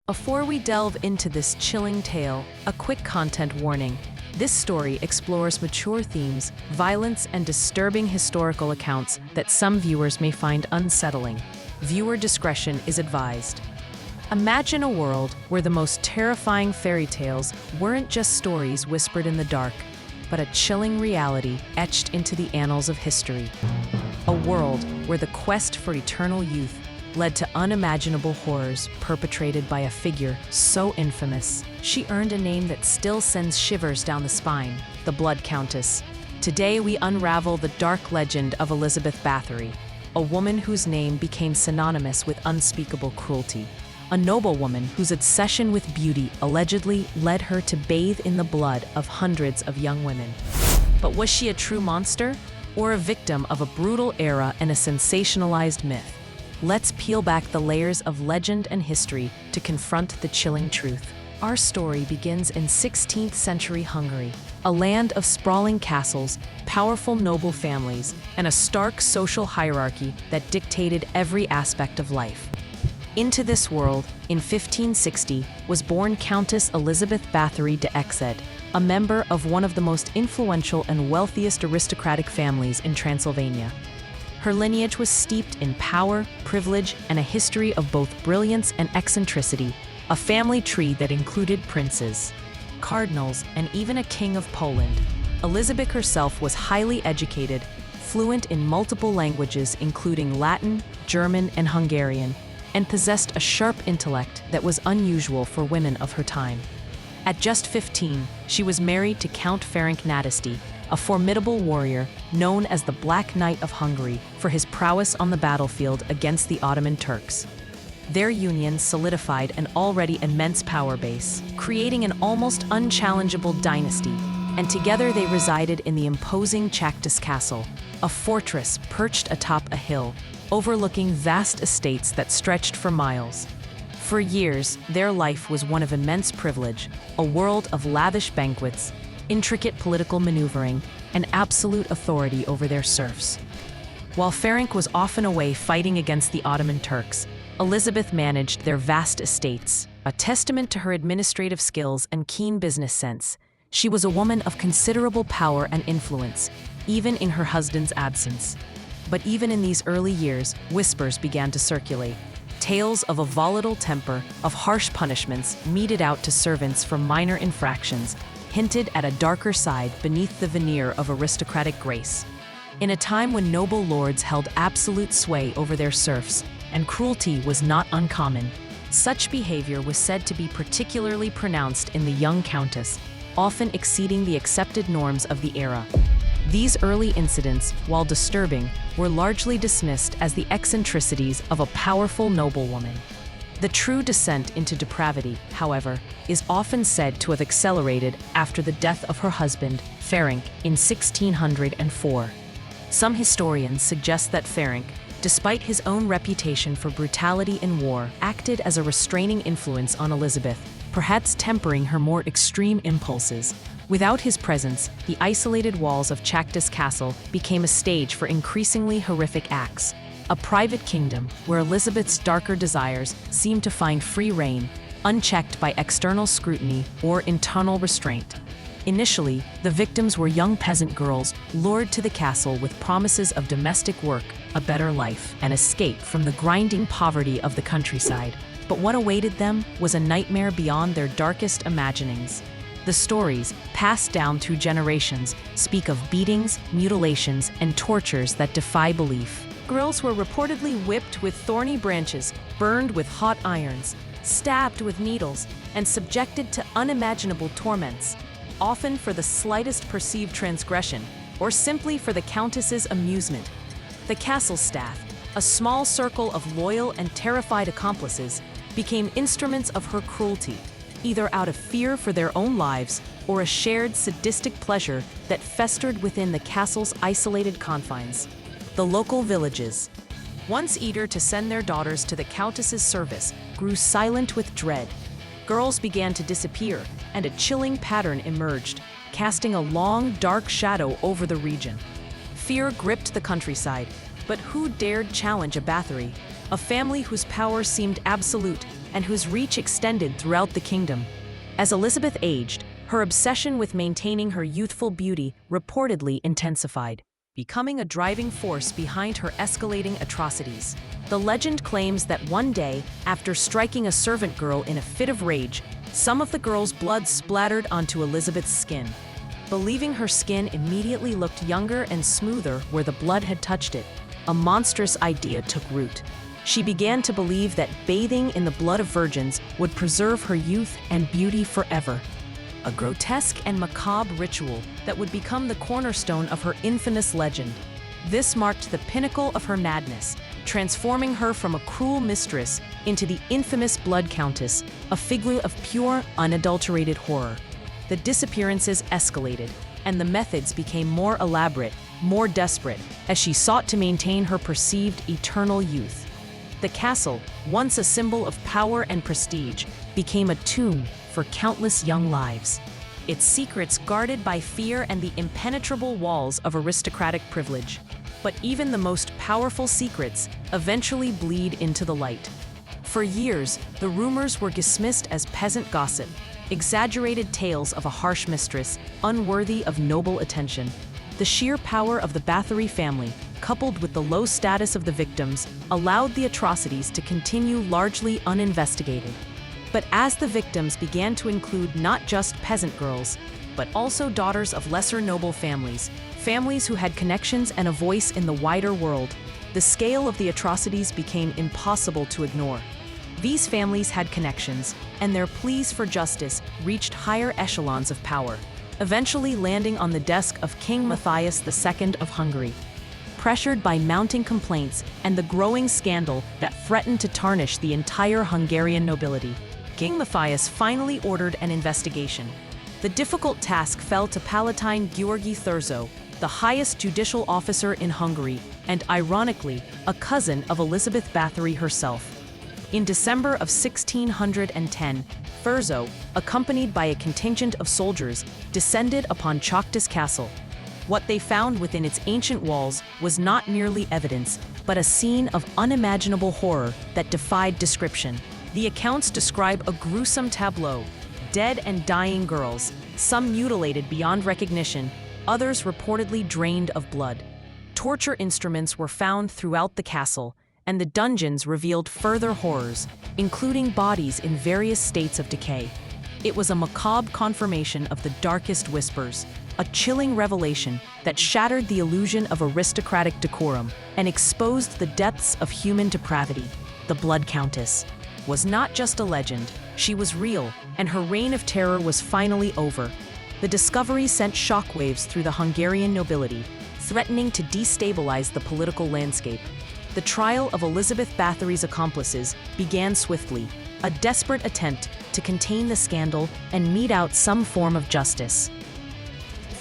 Before we delve into this chilling tale, a quick content warning. This story explores mature themes, violence, and disturbing historical accounts that some viewers may find unsettling. Viewer discretion is advised. Imagine a world where the most terrifying fairy tales weren't just stories whispered in the dark, but a chilling reality etched into the annals of history. A world where the quest for eternal youth led to unimaginable horrors perpetrated by a figure so infamous, she earned a name that still sends shivers down the spine, the Blood Countess. Today we unravel the dark legend of Elizabeth Báthory, a woman whose name became synonymous with unspeakable cruelty. A noblewoman whose obsession with beauty allegedly led her to bathe in the blood of hundreds of young women. But was she a true monster, or a victim of a brutal era and a sensationalized myth? Let's peel back the layers of legend and history to confront the chilling truth. Our story begins in 16th century Hungary, a land of sprawling castles, powerful noble families, and a stark social hierarchy that dictated every aspect of life. Into this world, in 1560, was born Countess Elizabeth Báthory d'Exed, a member of one of the most influential and wealthiest aristocratic families in Transylvania. Her lineage was steeped in power, privilege, and a history of both brilliance and eccentricity, a family tree that included princes, cardinals, and even a king of Poland. Elizabeth herself was highly educated, fluent in multiple languages including Latin, German, and Hungarian, and possessed a sharp intellect that was unusual for women of her time. At just 15, she was married to Count Ferenc Nadasdy, a formidable warrior known as the Black Knight of Hungary for his prowess on the battlefield against the Ottoman Turks. Their union solidified an already immense power base, creating an almost unchallengeable dynasty, and together they resided in the imposing Cháktas Castle, a fortress perched atop a hill, overlooking vast estates that stretched for miles. For years, their life was one of immense privilege, a world of lavish banquets, intricate political maneuvering, and absolute authority over their serfs. While Ferenc was often away fighting against the Ottoman Turks, Elizabeth managed their vast estates, a testament to her administrative skills and keen business sense. She was a woman of considerable power and influence, even in her husband's absence. But even in these early years, whispers began to circulate. Tales of a volatile temper, of harsh punishments meted out to servants for minor infractions, hinted at a darker side beneath the veneer of aristocratic grace. In a time when noble lords held absolute sway over their serfs, and cruelty was not uncommon, such behavior was said to be particularly pronounced in the young countess, often exceeding the accepted norms of the era. These early incidents, while disturbing, were largely dismissed as the eccentricities of a powerful noblewoman. The true descent into depravity, however, is often said to have accelerated after the death of her husband, Ferenc, in 1604. Some historians suggest that Ferenc, despite his own reputation for brutality in war, acted as a restraining influence on Elizabeth, perhaps tempering her more extreme impulses. Without his presence, the isolated walls of Cháktas Castle became a stage for increasingly horrific acts, a private kingdom where Elizabeth's darker desires seemed to find free rein, unchecked by external scrutiny or internal restraint. Initially, the victims were young peasant girls lured to the castle with promises of domestic work, a better life, and escape from the grinding poverty of the countryside. But what awaited them was a nightmare beyond their darkest imaginings. The stories, passed down through generations, speak of beatings, mutilations, and tortures that defy belief. Girls were reportedly whipped with thorny branches, burned with hot irons, stabbed with needles, and subjected to unimaginable torments, often for the slightest perceived transgression, or simply for the countess's amusement. The castle staff, a small circle of loyal and terrified accomplices, became instruments of her cruelty, either out of fear for their own lives or a shared sadistic pleasure that festered within the castle's isolated confines. The local villages, once eager to send their daughters to the countess's service, grew silent with dread. Girls began to disappear, and a chilling pattern emerged, casting a long, dark shadow over the region. Fear gripped the countryside, but who dared challenge a Bathory, a family whose power seemed absolute, and whose reach extended throughout the kingdom. As Elizabeth aged, her obsession with maintaining her youthful beauty reportedly intensified, becoming a driving force behind her escalating atrocities. The legend claims that one day, after striking a servant girl in a fit of rage, some of the girl's blood splattered onto Elizabeth's skin. Believing her skin immediately looked younger and smoother where the blood had touched it, a monstrous idea took root. She began to believe that bathing in the blood of virgins would preserve her youth and beauty forever. A grotesque and macabre ritual that would become the cornerstone of her infamous legend. This marked the pinnacle of her madness, transforming her from a cruel mistress into the infamous Blood Countess, a figure of pure, unadulterated horror. The disappearances escalated, and the methods became more elaborate, more desperate, as she sought to maintain her perceived eternal youth. The castle, once a symbol of power and prestige, became a tomb for countless young lives. Its secrets guarded by fear and the impenetrable walls of aristocratic privilege. But even the most powerful secrets eventually bleed into the light. For years, the rumors were dismissed as peasant gossip, exaggerated tales of a harsh mistress, unworthy of noble attention. The sheer power of the Bathory family, coupled with the low status of the victims, allowed the atrocities to continue largely uninvestigated. But as the victims began to include not just peasant girls, but also daughters of lesser noble families, families who had connections and a voice in the wider world, the scale of the atrocities became impossible to ignore. These families had connections, and their pleas for justice reached higher echelons of power, eventually landing on the desk of King Matthias II of Hungary. Pressured by mounting complaints and the growing scandal that threatened to tarnish the entire Hungarian nobility, King Matthias finally ordered an investigation. The difficult task fell to Palatine György Thurzo, the highest judicial officer in Hungary, and ironically, a cousin of Elizabeth Báthory herself. In December of 1610, Thurzo, accompanied by a contingent of soldiers, descended upon Cháktas Castle. What they found within its ancient walls was not merely evidence, but a scene of unimaginable horror that defied description. The accounts describe a gruesome tableau: dead and dying girls, some mutilated beyond recognition, others reportedly drained of blood. Torture instruments were found throughout the castle, and the dungeons revealed further horrors, including bodies in various states of decay. It was a macabre confirmation of the darkest whispers, a chilling revelation that shattered the illusion of aristocratic decorum and exposed the depths of human depravity. The Blood Countess was not just a legend, she was real, and her reign of terror was finally over. The discovery sent shockwaves through the Hungarian nobility, threatening to destabilize the political landscape. The trial of Elizabeth Báthory's accomplices began swiftly, a desperate attempt to contain the scandal and mete out some form of justice.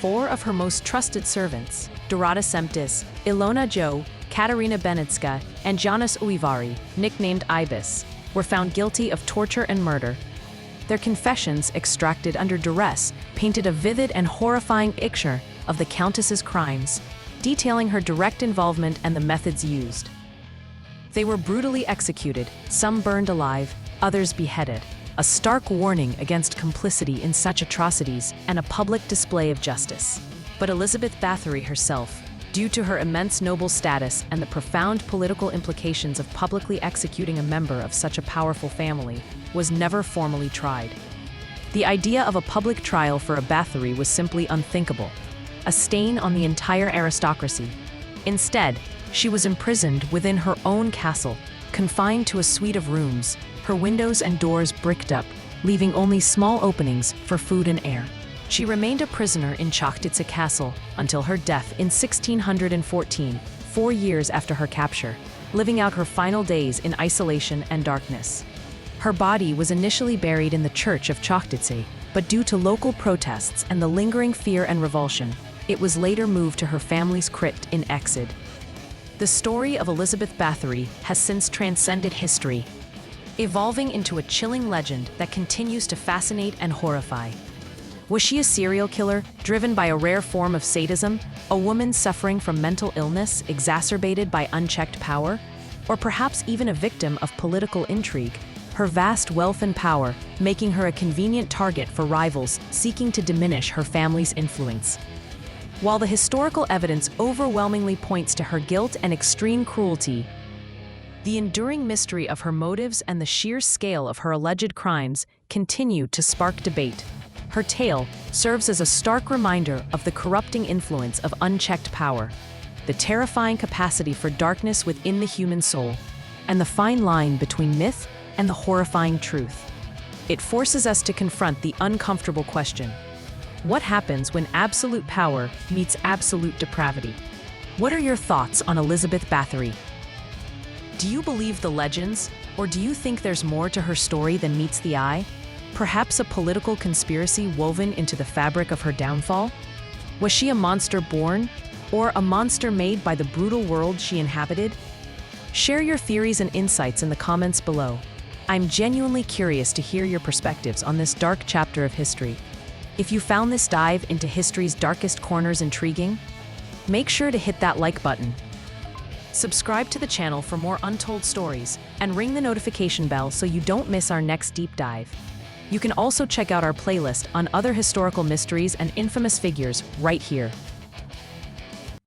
4 of her most trusted servants, Dorota Semptis, Ilona Jo, Katarina Benecka, and János Újvári, nicknamed Ibis, were found guilty of torture and murder. Their confessions, extracted under duress, painted a vivid and horrifying picture of the Countess's crimes, detailing her direct involvement and the methods used. They were brutally executed, some burned alive, others beheaded, a stark warning against complicity in such atrocities and a public display of justice. But Elizabeth Báthory herself, due to her immense noble status and the profound political implications of publicly executing a member of such a powerful family, was never formally tried. The idea of a public trial for a Bathory was simply unthinkable, a stain on the entire aristocracy. Instead, she was imprisoned within her own castle, confined to a suite of rooms, her windows and doors bricked up, leaving only small openings for food and air. She remained a prisoner in Cháktas Castle until her death in 1614, 4 years after her capture, living out her final days in isolation and darkness. Her body was initially buried in the church of Cháktas, but due to local protests and the lingering fear and revulsion, it was later moved to her family's crypt in Exid. The story of Elizabeth Báthory has since transcended history, evolving into a chilling legend that continues to fascinate and horrify. Was she a serial killer, driven by a rare form of sadism, a woman suffering from mental illness exacerbated by unchecked power, or perhaps even a victim of political intrigue? her vast wealth and power making her a convenient target for rivals seeking to diminish her family's influence. While the historical evidence overwhelmingly points to her guilt and extreme cruelty, the enduring mystery of her motives and the sheer scale of her alleged crimes continue to spark debate. Her tale serves as a stark reminder of the corrupting influence of unchecked power, the terrifying capacity for darkness within the human soul, and the fine line between myth and the horrifying truth. It forces us to confront the uncomfortable question: what happens when absolute power meets absolute depravity? What are your thoughts on Elizabeth Báthory? Do you believe the legends, or do you think there's more to her story than meets the eye? Perhaps a political conspiracy woven into the fabric of her downfall? Was she a monster born, or a monster made by the brutal world she inhabited? Share your theories and insights in the comments below. I'm genuinely curious to hear your perspectives on this dark chapter of history. If you found this dive into history's darkest corners intriguing, make sure to hit that like button. Subscribe to the channel for more untold stories, and ring the notification bell so you don't miss our next deep dive. You can also check out our playlist on other historical mysteries and infamous figures right here.